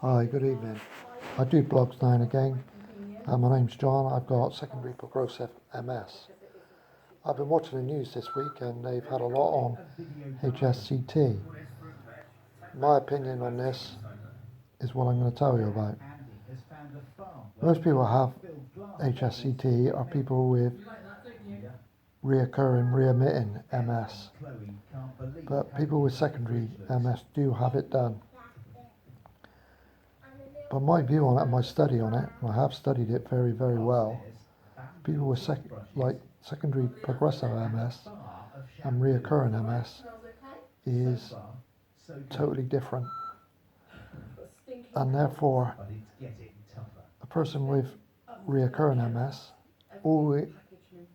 Hi, good evening. I do blogs now and again. My name's John. I've got secondary progressive MS. I've been watching the news this week and they've had a lot on HSCT. My opinion on this is what I'm going to tell you about. Most people who have HSCT are people with reoccurring, reemitting MS. But people with secondary MS do have it done. But my view on it, my study on it, and I have studied it very, very well, people with secondary progressive MS and reoccurring MS is totally different. And therefore, a person with reoccurring MS always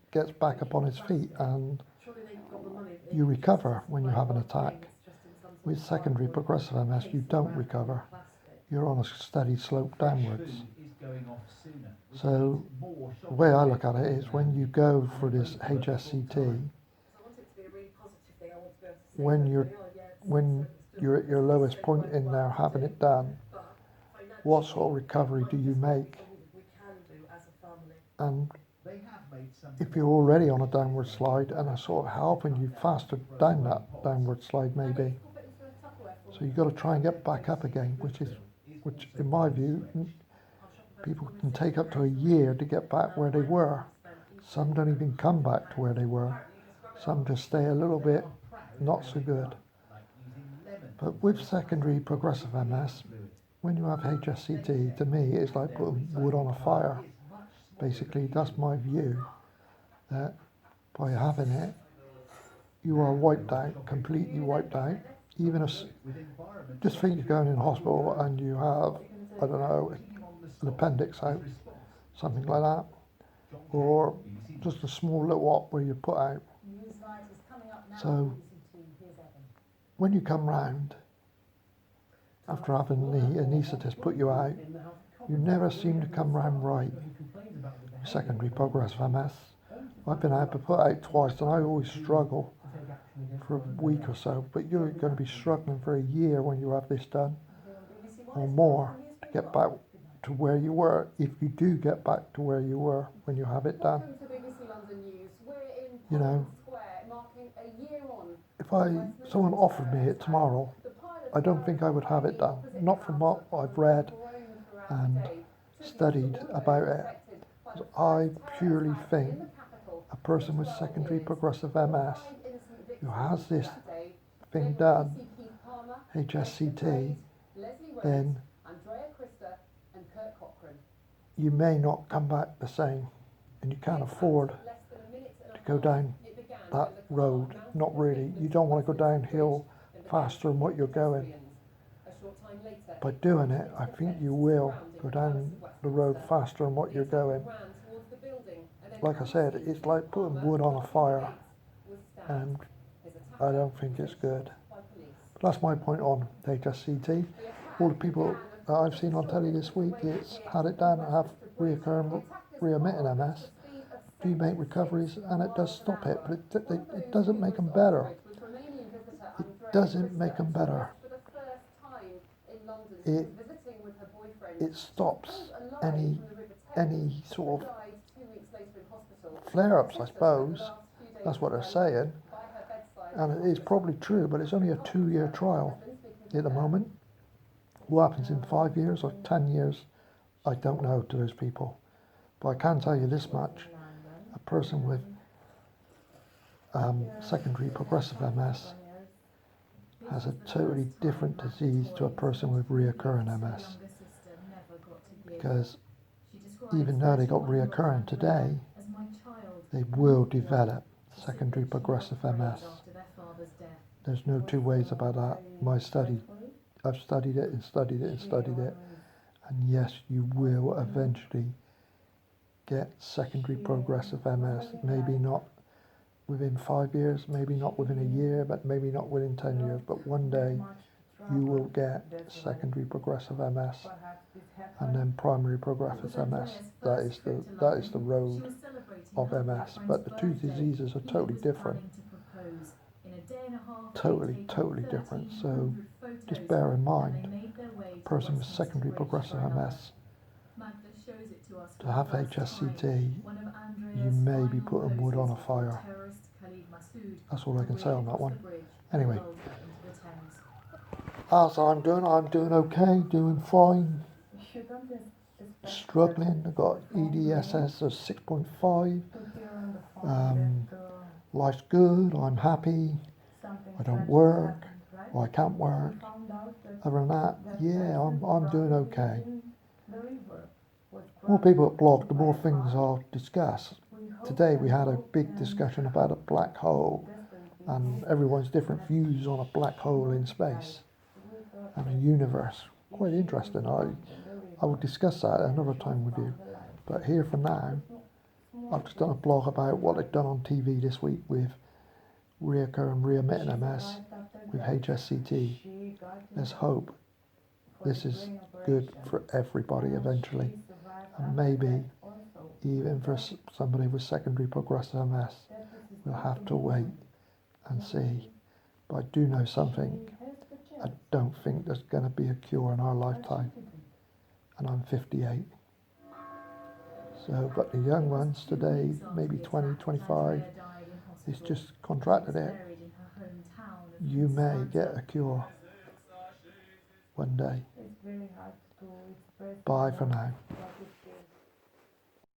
gets back up on his feet and you recover when you have an attack. With secondary progressive MS, you don't recover. You're on a steady slope downwards. So the way I look at it is when you go for this HSCT, when you're at your lowest point in there having it done, what sort of recovery do you make? And if you're already on a downward slide and are sort of helping you faster down that downward slide maybe. So you've got to try and get back up again, which in my view, people can take up to a year to get back where they were. Some don't even come back to where they were. Some just stay a little bit not so good. But with secondary progressive MS, when you have HSCT, to me, it's like putting wood on a fire. Basically, that's my view, that by having it, you are wiped out, completely wiped out. Even if, just think you're going in hospital and you have, I don't know, an appendix out, something like that, or just a small little op where you put out. So when you come round, after having the anaesthetist put you out, you never seem to come round right. Secondary progressive MS. I've been able to put out twice and I always struggle for a week or so, but you're going to be struggling for a year when you have this done, or more, to get back to where you were, if you do get back to where you were when you have it done. You know, if someone offered me it tomorrow, I don't think I would have it done. Not from what I've read and studied about it. I purely think a person with secondary progressive MS who has this thing done, HSCT, then you may not come back the same, and you can't afford to go down that road. Not really. You don't want to go downhill faster than what you're going. By doing it, I think you will go down the road faster than what you're going. Like I said, it's like putting wood on a fire, and I don't think it's good. But that's my point on HSCT. All the people that I've seen on telly this week, it's had it done and have reoccurring, reemitting MS. Do make recoveries and it does stop it, but it doesn't make them better. It doesn't make them better. It stops any sort of flare-ups, I suppose. That's what they're saying. And it is probably true, but it's only a 2-year trial at the moment. What happens in 5 years or 10 years, I don't know to those people. But I can tell you this much. A person with secondary progressive MS has a totally different disease to a person with reoccurring MS. Because even though they got reoccurring today, they will develop secondary progressive MS. There's no two ways about that. I've studied it and studied it and studied it. And yes, you will eventually get secondary progressive MS. Maybe not within 5 years, maybe not within a year, but maybe not within 10 years. But one day you will get secondary progressive MS and then primary progressive MS. That is the road of MS. But the two diseases are totally different. Totally different. So just bear in mind, a person with secondary progressive MS to have HSCT, you may be putting wood on a fire. That's all I can say on that one. Anyway, as I'm doing okay, doing fine. Struggling, I got EDSS of 6.5. Life's good, I'm happy. I don't work, or I can't work. Other than that, yeah, I'm doing okay. More people at blog, the more things I'll discuss. Today we had a big discussion about a black hole and everyone's different views on a black hole in space and a universe. Quite interesting. I will discuss that another time with you. But here for now, I've just done a blog about what they've done on TV this week with reoccurring reemitting MS with HSCT. Let's hope this is good for everybody eventually, and maybe even for somebody with secondary progressive MS. We'll have to wait and see. But I do know something. I don't think there's going to be a cure in our lifetime, and I'm 58. So, but the young ones today, maybe 20, 25, it's just contracted it. You may get a cure one day. Bye for now.